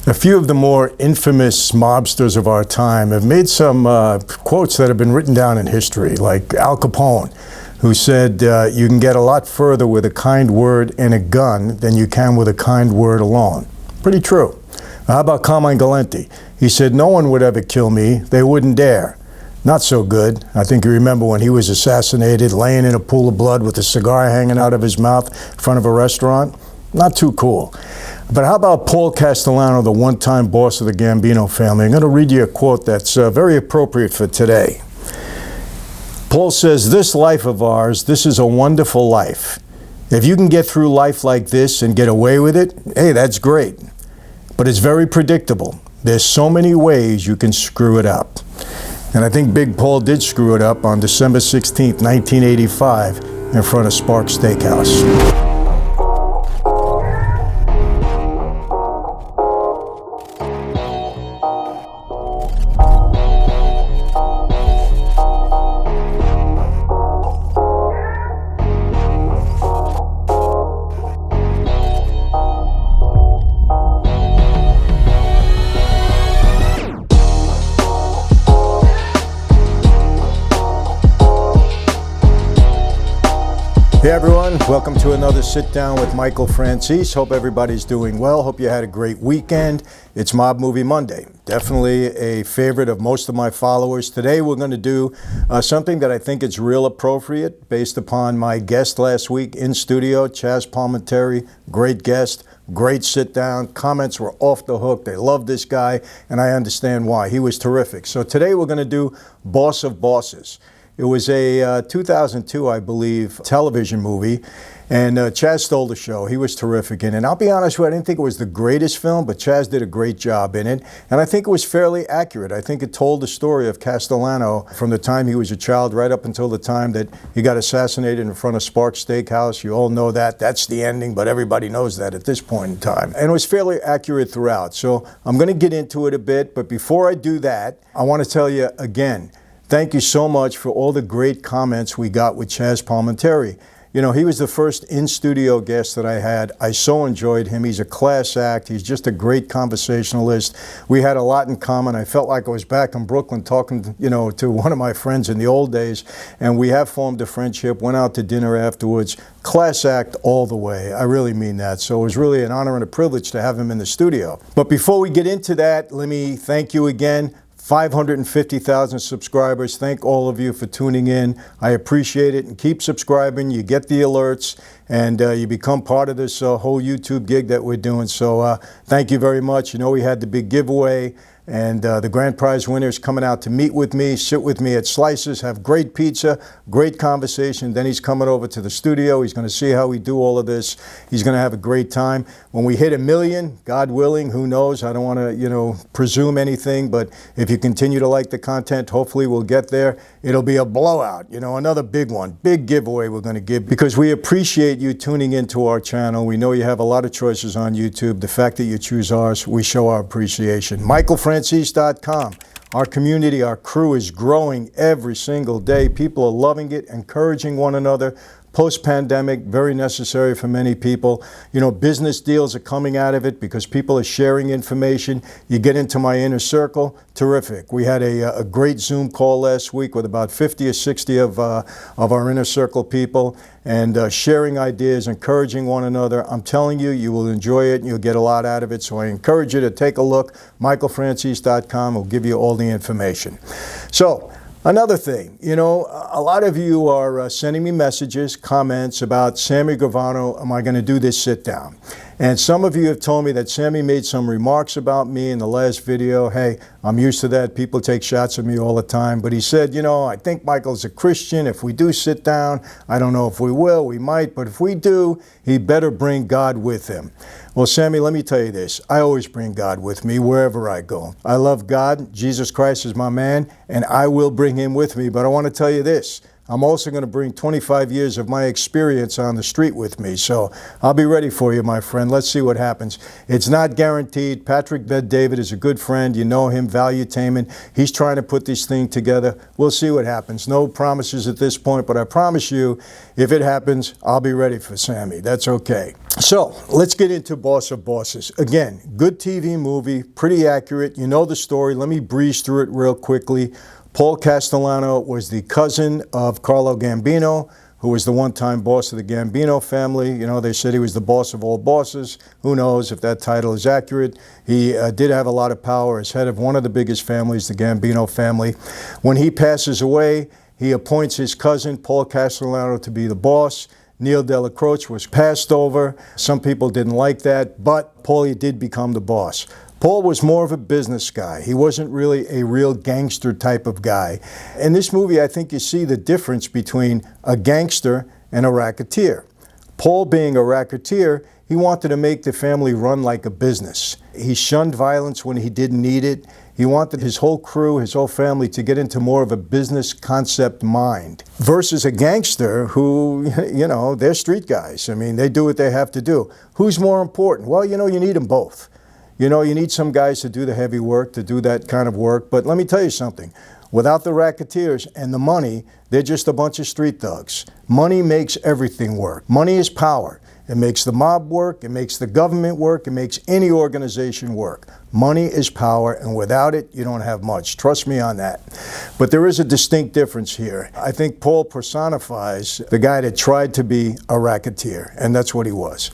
A few of the more infamous mobsters of our time have made some quotes that have been written down in history, like Al Capone, who said, you can get a lot further with a kind word and a gun than you can with a kind word alone. Pretty true. How about Carmine Galante? He said, no one would ever kill me. They wouldn't dare. Not so good. I think you remember when he was assassinated, laying in a pool of blood with a cigar hanging out of his mouth in front of a restaurant. Not too cool. But how about Paul Castellano, the one-time boss of the Gambino family? I'm going to read you a quote that's very appropriate for today. Paul says, "This life of ours, this is a wonderful life. If you can get through life like this and get away with it, hey, that's great. But it's very predictable. There's so many ways you can screw it up." And I think Big Paul did screw it up on December 16th, 1985, in front of Sparks Steakhouse. Hey everyone, welcome to another Sit Down with Michael Franzese. Hope everybody's doing well. Hope you had a great weekend. It's Mob Movie Monday. Definitely a favorite of most of my followers. Today we're going to do something that I think is real appropriate based upon my guest last week in studio, Chaz Palminteri. Great guest, great sit down. Comments were off the hook. They love this guy, and I understand why. He was terrific. So today we're going to do Boss of Bosses. It was a 2002, I believe, television movie, and Chaz stole the show. He was terrific in it. And I'll be honest with you, I didn't think it was the greatest film, but Chaz did a great job in it, and I think it was fairly accurate. I think it told the story of Castellano from the time he was a child right up until the time that he got assassinated in front of Sparks Steakhouse. You all know that. That's the ending, but everybody knows that at this point in time. And it was fairly accurate throughout. So I'm going to get into it a bit, but before I do that, I want to tell you again, thank you so much for all the great comments we got with Chaz Palminteri. You know, he was the first in-studio guest that I had. I so enjoyed him. He's a class act. He's just a great conversationalist. We had a lot in common. I felt like I was back in Brooklyn talking, you know, to one of my friends in the old days, and we have formed a friendship, went out to dinner afterwards. Class act all the way. I really mean that. So it was really an honor and a privilege to have him in the studio. But before we get into that, let me thank you again. 550,000 subscribers. Thank all of you for tuning in. I appreciate it, and keep subscribing. You get the alerts, and you become part of this whole YouTube gig that we're doing. So thank you very much. You know, we had the big giveaway, and the grand prize winner is coming out to meet with me, sit with me at Slices, have great pizza, great conversation. Then he's coming over to the studio. He's going to see how we do all of this. He's going to have a great time. When we hit 1 million, God willing, who knows? I don't want to, you know, presume anything, but if you continue to like the content, hopefully we'll get there. It'll be a blowout, you know, another big one, big giveaway we're going to give, because we appreciate you tuning into our channel. We know you have a lot of choices on YouTube. The fact that you choose ours, we show our appreciation. MichaelFranzese.com. Our community, our crew is growing every single day. People are loving it, encouraging one another. Post-pandemic, very necessary for many people. You know, business deals are coming out of it because people are sharing information. You get into my inner circle, terrific. We had a great Zoom call last week with about 50 or 60 of our inner circle people, and sharing ideas, encouraging one another. I'm telling you, you will enjoy it and you'll get a lot out of it. So I encourage you to take a look. MichaelFranzese.com will give you all the information. So, another thing, you know, a lot of you are sending me messages, comments about Sammy Gravano, am I going to do this sit down? And some of you have told me that Sammy made some remarks about me in the last video. Hey, I'm used to that. People take shots at me all the time. But he said, you know, I think Michael's a Christian. If we do sit down, I don't know if we will, we might. But if we do, he better bring God with him. Well, Sammy, let me tell you this. I always bring God with me wherever I go. I love God. Jesus Christ is my man, and I will bring him with me. But I want to tell you this. I'm also going to bring 25 years of my experience on the street with me. So I'll be ready for you, my friend. Let's see what happens. It's not guaranteed. Patrick Bet-David is a good friend. You know him, Valuetainment. He's trying to put this thing together. We'll see what happens. No promises at this point, but I promise you, if it happens, I'll be ready for Sammy. That's okay. So let's get into Boss of Bosses. Again, good TV movie, pretty accurate. You know the story. Let me breeze through it real quickly. Paul Castellano was the cousin of Carlo Gambino, who was the one-time boss of the Gambino family. You know, they said he was the boss of all bosses. Who knows if that title is accurate. He did have a lot of power as head of one of the biggest families, the Gambino family. When he passes away, he appoints his cousin, Paul Castellano, to be the boss. Neil Della Croce was passed over. Some people didn't like that, but Paulie did become the boss. Paul was more of a business guy. He wasn't really a real gangster type of guy. In this movie, I think you see the difference between a gangster and a racketeer. Paul, being a racketeer, he wanted to make the family run like a business. He shunned violence when he didn't need it. He wanted his whole crew, his whole family, to get into more of a business concept mind versus a gangster who, you know, they're street guys. I mean, they do what they have to do. Who's more important? Well, you know, you need them both. You know, you need some guys to do the heavy work, to do that kind of work. But let me tell you something. Without the racketeers and the money, they're just a bunch of street thugs. Money makes everything work. Money is power. It makes the mob work. It makes the government work. It makes any organization work. Money is power, and without it, you don't have much. Trust me on that. But there is a distinct difference here. I think Paul personifies the guy that tried to be a racketeer, and that's what he was.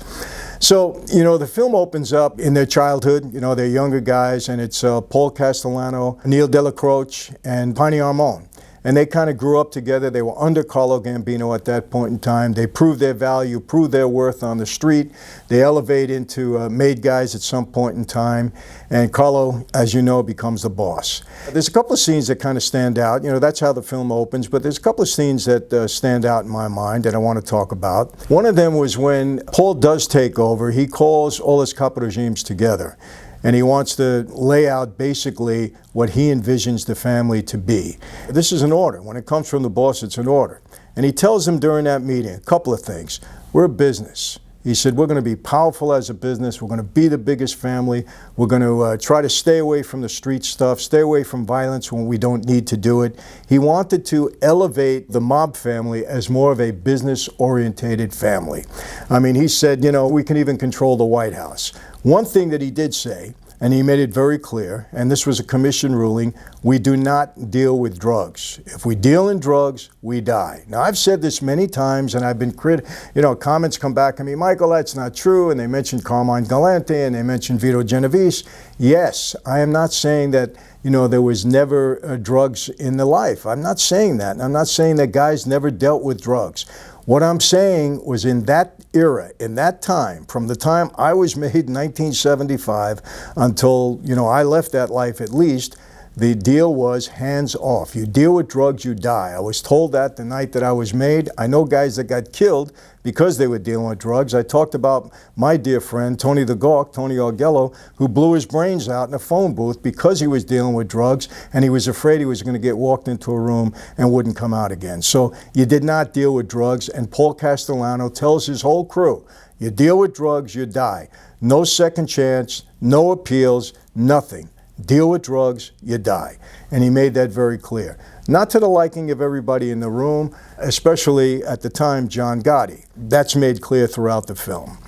So, you know, the film opens up in their childhood. You know, they're younger guys, and it's Paul Castellano, Neil Della Croce, and Piney Armone. And they kind of grew up together. They were under Carlo Gambino at that point in time. They proved their value, proved their worth on the street. They elevate into made guys at some point in time. And Carlo, as you know, becomes the boss. There's a couple of scenes that kind of stand out. You know, that's how the film opens. But there's a couple of scenes that stand out in my mind that I want to talk about. One of them was when Paul does take over. He calls all his capo regimes together. And he wants to lay out basically what he envisions the family to be. This is an order. When it comes from the boss, it's an order. And he tells them during that meeting a couple of things. We're a business. He said, we're going to be powerful as a business. We're going to be the biggest family. We're going to try to stay away from the street stuff, stay away from violence when we don't need to do it. He wanted to elevate the mob family as more of a business-orientated family. I mean, he said, you know, we can even control the White House. One thing that he did say, and he made it very clear, and this was a commission ruling, we do not deal with drugs. If we deal in drugs, we die. Now, I've said this many times, and I've been comments come back at me, Michael, that's not true, and they mentioned Carmine Galante, and they mentioned Vito Genovese. Yes, I am not saying that, you know, there was never drugs in the life. I'm not saying that. I'm not saying that guys never dealt with drugs. What I'm saying was in that era, in that time, from the time I was made in 1975 until, you know, I left that life at least, the deal was hands off. You deal with drugs, you die. I was told that the night that I was made. I know guys that got killed because they were dealing with drugs. I talked about my dear friend, Tony the Gawk, Tony Argello, who blew his brains out in a phone booth because he was dealing with drugs and he was afraid he was going to get walked into a room and wouldn't come out again. So you did not deal with drugs, and Paul Castellano tells his whole crew, you deal with drugs, you die. No second chance, no appeals, nothing. Deal with drugs, you die. And he made that very clear. Not to the liking of everybody in the room, especially at the time, John Gotti. That's made clear throughout the film.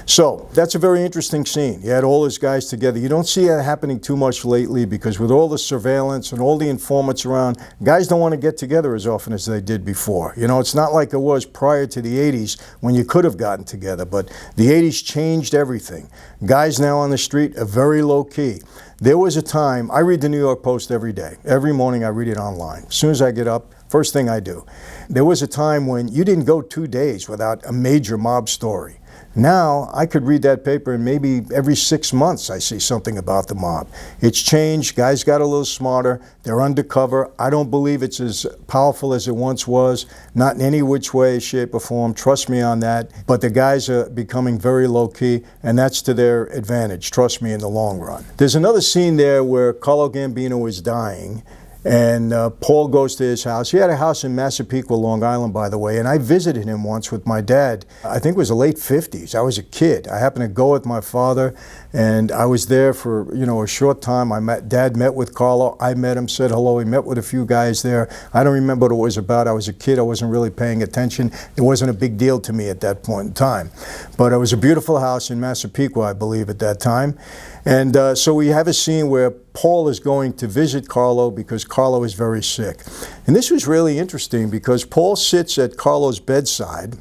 So that's a very interesting scene. He had all his guys together. You don't see that happening too much lately because with all the surveillance and all the informants around, guys don't want to get together as often as they did before. You know, it's not like it was prior to the 80s when you could have gotten together, but the 80s changed everything. Guys now on the street are very low key. There was a time, I read the New York Post every day. Every morning I read it online. As soon as I get up, first thing I do. There was a time when you didn't go 2 days without a major mob story. Now, I could read that paper and maybe every 6 months I see something about the mob. It's changed. Guys got a little smarter. They're undercover. I don't believe it's as powerful as it once was. Not in any which way, shape, or form. Trust me on that. But the guys are becoming very low-key, and that's to their advantage. Trust me in the long run. There's another scene there where Carlo Gambino is dying, And Paul goes to his house. He had a house in Massapequa, Long Island, by the way, and I visited him once with my dad. I think it was the late 50s. I was a kid. I happened to go with my father, and I was there for, a short time. Dad met with Carlo. I met him, said hello. He met with a few guys there. I don't remember what it was about. I was a kid. I wasn't really paying attention. It wasn't a big deal to me at that point in time. But it was a beautiful house in Massapequa, I believe, at that time. And so we have a scene where Paul is going to visit Carlo because Carlo is very sick. And this was really interesting because Paul sits at Carlo's bedside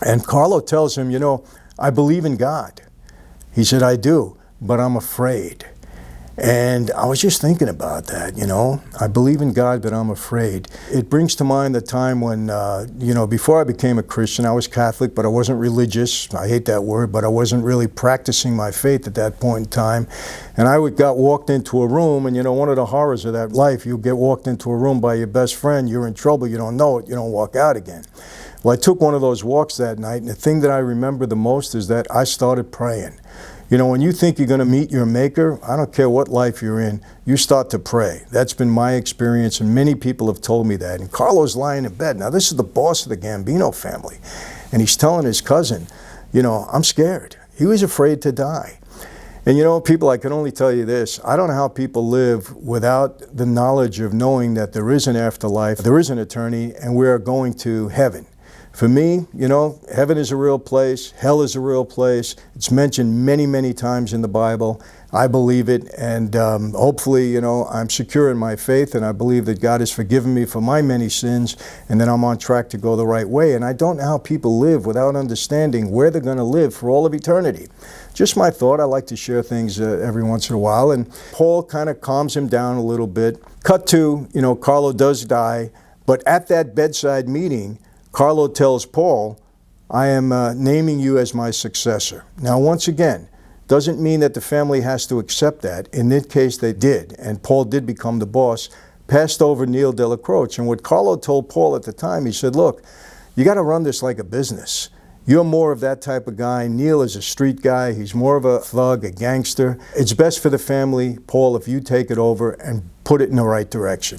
and Carlo tells him, I believe in God. He said, I do, but I'm afraid. And I was just thinking about that, I believe in God, but I'm afraid. It brings to mind the time when, before I became a Christian, I was Catholic, but I wasn't religious. I hate that word, but I wasn't really practicing my faith at that point in time. And I got walked into a room, and one of the horrors of that life, you get walked into a room by your best friend, you're in trouble, you don't know it, you don't walk out again. Well, I took one of those walks that night, and the thing that I remember the most is that I started praying. When you think you're going to meet your maker, I don't care what life you're in, you start to pray. That's been my experience, and many people have told me that. And Carlo's lying in bed. Now, this is the boss of the Gambino family, and he's telling his cousin, I'm scared. He was afraid to die. And people, I can only tell you this, I don't know how people live without the knowledge of knowing that there is an afterlife, there is an eternity, and we are going to heaven. For me, heaven is a real place, hell is a real place. It's mentioned many, many times in the Bible. I believe it, and hopefully, I'm secure in my faith, and I believe that God has forgiven me for my many sins, and that I'm on track to go the right way. And I don't know how people live without understanding where they're going to live for all of eternity. Just my thought. I like to share things every once in a while, and Paul kind of calms him down a little bit. Cut to, Carlo does die, but at that bedside meeting, Carlo tells Paul, I am naming you as my successor. Now, once again, doesn't mean that the family has to accept that. In this case, they did, and Paul did become the boss, passed over Neil Delacroce. And what Carlo told Paul at the time, he said, look, you got to run this like a business. You're more of that type of guy. Neil is a street guy. He's more of a thug, a gangster. It's best for the family, Paul, if you take it over and put it in the right direction.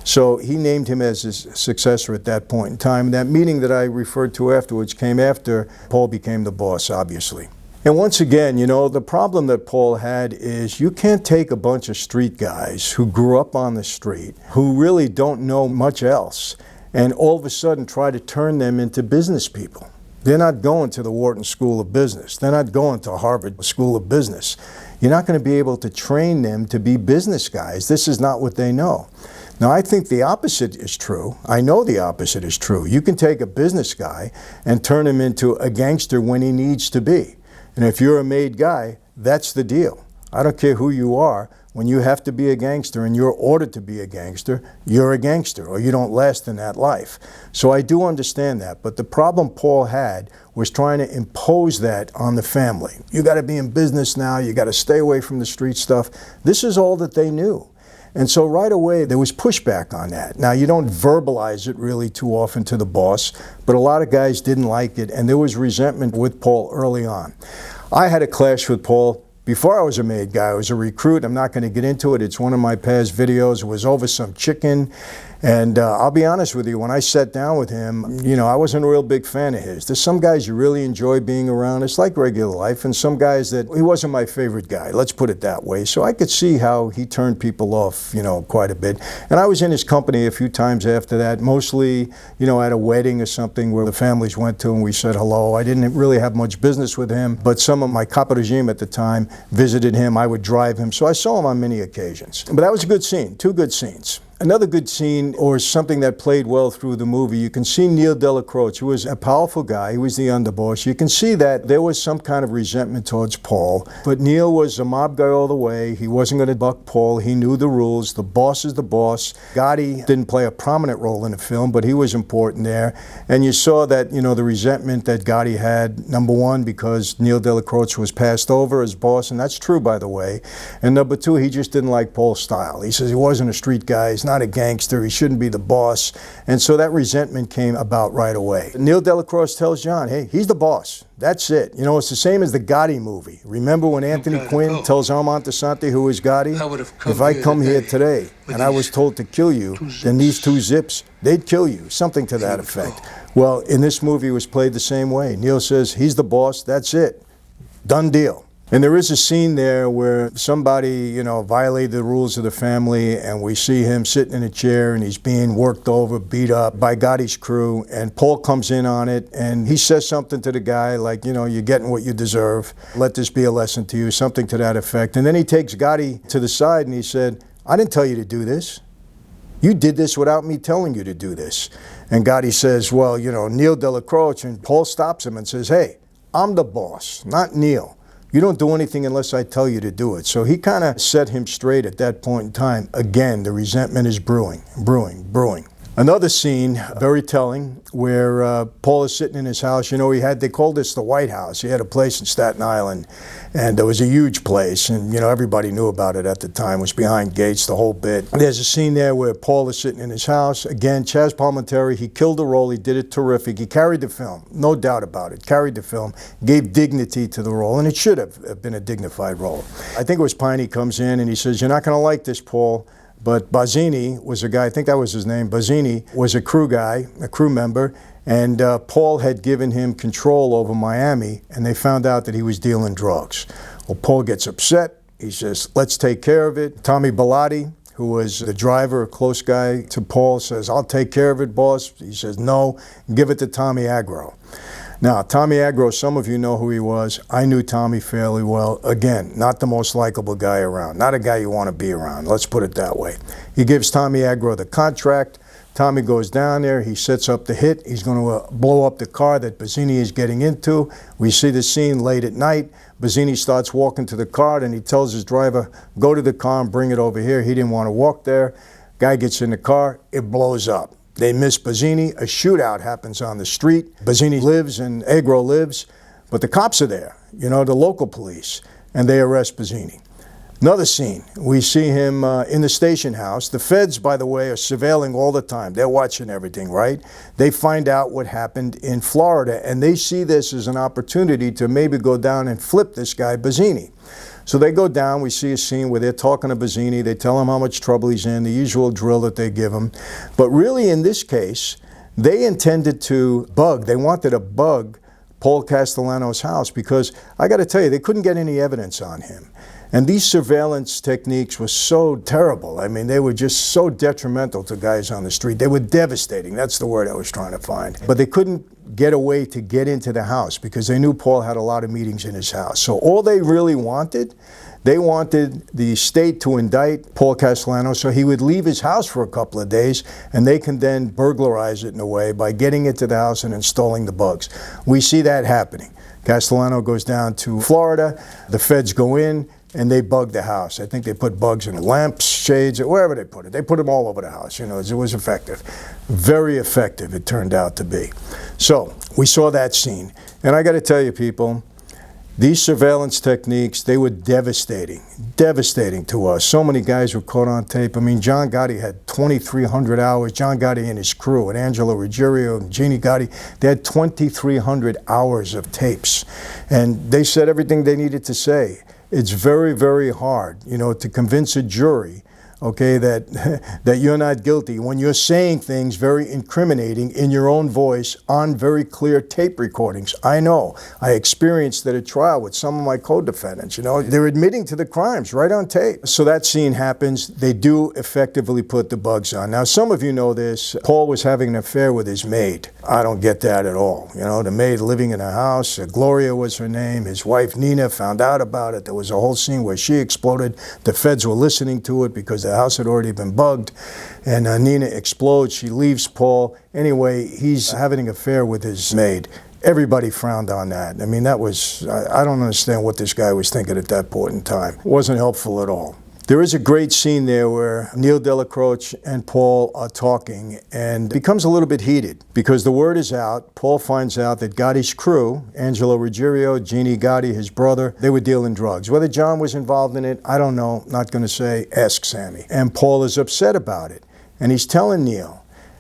So he named him as his successor at that point in time. That meeting that I referred to afterwards came after Paul became the boss, obviously. And once again, the problem that Paul had is you can't take a bunch of street guys who grew up on the street, who really don't know much else, and all of a sudden try to turn them into business people. They're not going to the Wharton School of Business. They're not going to Harvard School of Business. You're not going to be able to train them to be business guys. This is not what they know. Now, I think the opposite is true. I know the opposite is true. You can take a business guy and turn him into a gangster when he needs to be. And if you're a made guy, that's the deal. I don't care who you are. When you have to be a gangster and you're ordered to be a gangster, you're a gangster, or you don't last in that life. So I do understand that. But the problem Paul had was trying to impose that on the family. You got to be in business now. You got to stay away from the street stuff. This is all that they knew. And so right away, there was pushback on that. Now, you don't verbalize it really too often to the boss, but a lot of guys didn't like it, and there was resentment with Paul early on. I had a clash with Paul before I was a made guy. I was a recruit. I'm not going to get into it. It's one of my past videos. It was over some chicken. And I'll be honest with you, when I sat down with him, I wasn't a real big fan of his. There's some guys you really enjoy being around. It's like regular life. And some guys that, he wasn't my favorite guy. Let's put it that way. So I could see how he turned people off, quite a bit. And I was in his company a few times after that, mostly, at a wedding or something where the families went to and we said hello. I didn't really have much business with him, but some of my capo regime at the time visited him. I would drive him. So I saw him on many occasions. But that was a good scene, 2 good scenes. Another good scene, or something that played well through the movie, you can see Neil Delacroce, who was a powerful guy. He was the underboss. You can see that there was some kind of resentment towards Paul. But Neil was a mob guy all the way. He wasn't going to buck Paul. He knew the rules. The boss is the boss. Gotti didn't play a prominent role in the film, but he was important there. And you saw that, the resentment that Gotti had, number one, because Neil Delacroce was passed over as boss, and that's true, by the way. And number two, he just didn't like Paul's style. He says he wasn't a street guy. He's not not a gangster. He shouldn't be the boss. And so that resentment came about right away. Neil Delacroix tells John, hey, he's the boss. That's it. You know, it's the same as the Gotti movie. Remember when Anthony Quinn tells Armand Assante, who is Gotti? If I come here today and I was told to kill you, then these two zips, they'd kill you. Something to that effect. Well, in this movie, it was played the same way. Neil says, he's the boss. That's it. Done deal. And there is a scene there where somebody, you know, violated the rules of the family, and we see him sitting in a chair and he's being worked over, beat up by Gotti's crew, and Paul comes in on it and he says something to the guy like, you know, you're getting what you deserve. Let this be a lesson to you, something to that effect. And then he takes Gotti to the side and he said, I didn't tell you to do this. You did this without me telling you to do this. And Gotti says, well, you know, Neil Delacroix, and Paul stops him and says, hey, I'm the boss, not Neil. You don't do anything unless I tell you to do it. So he kind of set him straight at that point in time. Again, the resentment is brewing. Another scene, very telling, where Paul is sitting in his house. You know, they called this the White House. He had a place in Staten Island, and it was a huge place, and, you know, everybody knew about it at the time. It was behind gates, the whole bit. There's a scene there where Paul is sitting in his house. Again, Chaz Palminteri, he killed the role. He did it terrific. He carried the film, no doubt about it. Carried the film, gave dignity to the role, and it should have been a dignified role. I think it was Piney comes in, and he says, you're not going to like this, Paul. But Bazzini was a guy, I think that was his name, Bazzini was a crew guy, a crew member, and Paul had given him control over Miami, and they found out that he was dealing drugs. Well, Paul gets upset. He says, let's take care of it. Tommy Bellotti, who was the driver, a close guy to Paul, says, I'll take care of it, boss. He says, no, give it to Tommy Agro. Now, Tommy Agro, some of you know who he was. I knew Tommy fairly well. Again, not the most likable guy around. Not a guy you want to be around. Let's put it that way. He gives Tommy Agro the contract. Tommy goes down there. He sets up the hit. He's going to blow up the car that Bazzini is getting into. We see the scene late at night. Bazzini starts walking to the car, and he tells his driver, go to the car and bring it over here. He didn't want to walk there. Guy gets in the car. It blows up. They miss Bazzini. A shootout happens on the street. Bazzini lives and Agro lives, but the cops are there, you know, the local police, and they arrest Bazzini. Another scene, we see him in the station house. The feds, by the way, are surveilling all the time. They're watching everything, right? They find out what happened in Florida, and they see this as an opportunity to maybe go down and flip this guy, Bazzini. So they go down, we see a scene where they're talking to Bazzini, they tell him how much trouble he's in, the usual drill that they give him. But really in this case, they intended to they wanted to bug Paul Castellano's house because, I got to tell you, they couldn't get any evidence on him. And these surveillance techniques were so terrible. I mean, they were just so detrimental to guys on the street. They were devastating. That's the word I was trying to find. But they couldn't get a way to get into the house because they knew Paul had a lot of meetings in his house. So all they really wanted, they wanted the state to indict Paul Castellano so he would leave his house for a couple of days, and they can then burglarize it in a way by getting into the house and installing the bugs. We see that happening. Castellano goes down to Florida. The feds go in, and they bug the house. I think they put bugs in the lamps, shades, or wherever they put it. They put them all over the house. You know, it was effective. Very effective, it turned out to be. So we saw that scene. And I got to tell you, people, these surveillance techniques, they were devastating to us. So many guys were caught on tape. I mean, John Gotti had 2,300 hours. John Gotti and his crew, and Angelo Ruggiero and Jeannie Gotti, they had 2,300 hours of tapes. And they said everything they needed to say. It's very, very hard, you know, to convince a jury, okay, that you're not guilty when you're saying things very incriminating in your own voice on very clear tape recordings. I know. I experienced at a trial with some of my co-defendants, you know. They're admitting to the crimes right on tape. So that scene happens. They do effectively put the bugs on. Now, some of you know this. Paul was having an affair with his maid. I don't get that at all. You know, the maid living in a house, Gloria was her name. His wife, Nina, found out about it. There was a whole scene where she exploded. The feds were listening to it because the house had already been bugged. And Nina explodes. She leaves Paul. Anyway, he's having an affair with his maid. Everybody frowned on that. I mean, that was, I don't understand what this guy was thinking at that point in time. It wasn't helpful at all. There is a great scene there where Neil Delacroix and Paul are talking, and it becomes a little bit heated because the word is out. Paul finds out that Gotti's crew, Angelo Ruggiero, Jeannie Gotti, his brother, they were dealing drugs. Whether John was involved in it, I don't know. Not going to say. Ask Sammy. And Paul is upset about it. and he's telling Neil.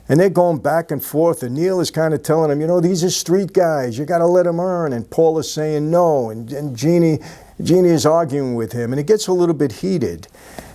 And they're going back and forth, and Neil is kind of telling him, you know, these are street guys, you got to let them earn. And Paul is saying no, and Jeannie is arguing with him, and it gets a little bit heated.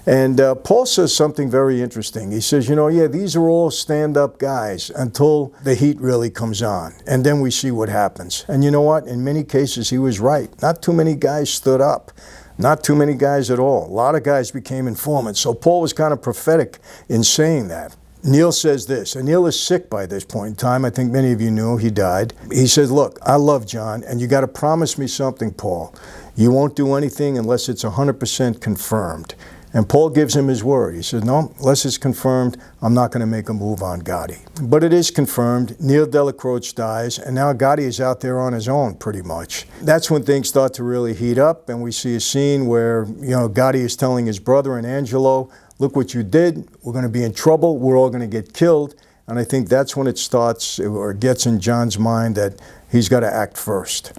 And Paul says something very interesting. He says, you know, yeah, these are all stand-up guys until the heat really comes on, and then we see what happens. And you know what? In many cases, he was right. Not too many guys stood up. Not too many guys at all. A lot of guys became informants. So Paul was kind of prophetic in saying that. Neil says this, and Neil is sick by this point in time. I think many of you knew he died. He says, look, I love John, and you got to promise me something, Paul. You won't do anything unless it's 100% confirmed. And Paul gives him his word. He says, no, unless it's confirmed, I'm not going to make a move on Gotti. But it is confirmed. Neil Delacroix dies, and now Gotti is out there on his own, pretty much. That's when things start to really heat up, and we see a scene where, you know, Gotti is telling his brother and Angelo, look what you did. We're going to be in trouble. We're all going to get killed. And I think that's when it starts, or gets in John's mind, that he's got to act first.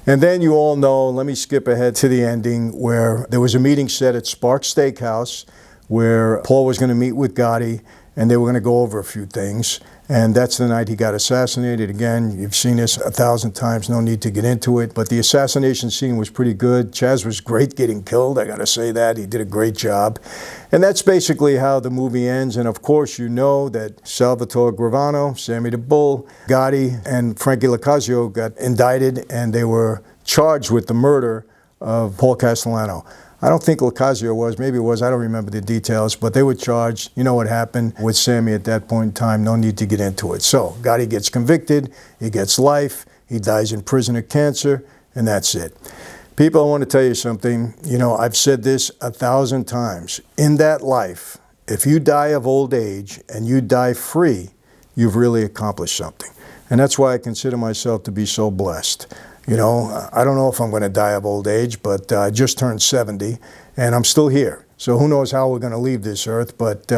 And then you all know, let me skip ahead to the ending, where there was a meeting set at Spark Steakhouse where Paul was going to meet with Gotti, and they were going to go over a few things. And that's the night he got assassinated. Again, you've seen this 1,000 times, no need to get into it. But the assassination scene was pretty good. Chaz was great getting killed, I got to say that. He did a great job. And that's basically how the movie ends. And of course, you know that Salvatore Gravano, Sammy the Bull, Gotti, and Frankie Locascio got indicted, and they were charged with the murder of Paul Castellano. I don't think Locascio was, maybe it was, I don't remember the details, but they were charged. You know what happened with Sammy at that point in time, no need to get into it. So, Gotti gets convicted, he gets life, he dies in prison of cancer, and that's it. People, I want to tell you something. You know, I've said this 1,000 times. In that life, if you die of old age and you die free, you've really accomplished something. And that's why I consider myself to be so blessed. You know, I don't know if I'm going to die of old age, but I just turned 70, and I'm still here. So who knows how we're going to leave this earth, but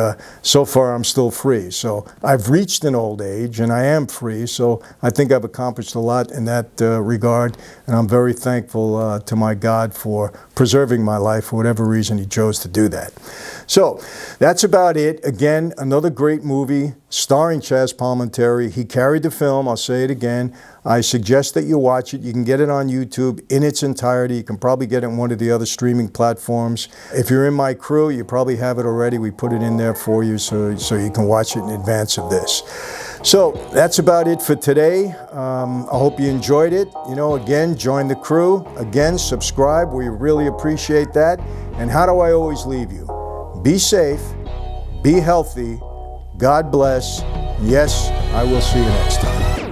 so far I'm still free. So I've reached an old age, and I am free, so I think I've accomplished a lot in that regard, and I'm very thankful to my God for preserving my life for whatever reason he chose to do that. So that's about it. Again, another great movie starring Chaz Palminteri. He carried the film, I'll say it again. I suggest that you watch it. You can get it on YouTube in its entirety. You can probably get it on one of the other streaming platforms. If you're in my crew, you probably have it already. We put it in there for you so you can watch it in advance of this. So that's about it for today. I hope you enjoyed it. You know, again, join the crew. Again, subscribe. We really appreciate that. And how do I always leave you? Be safe, be healthy, God bless. Yes, I will see you next time.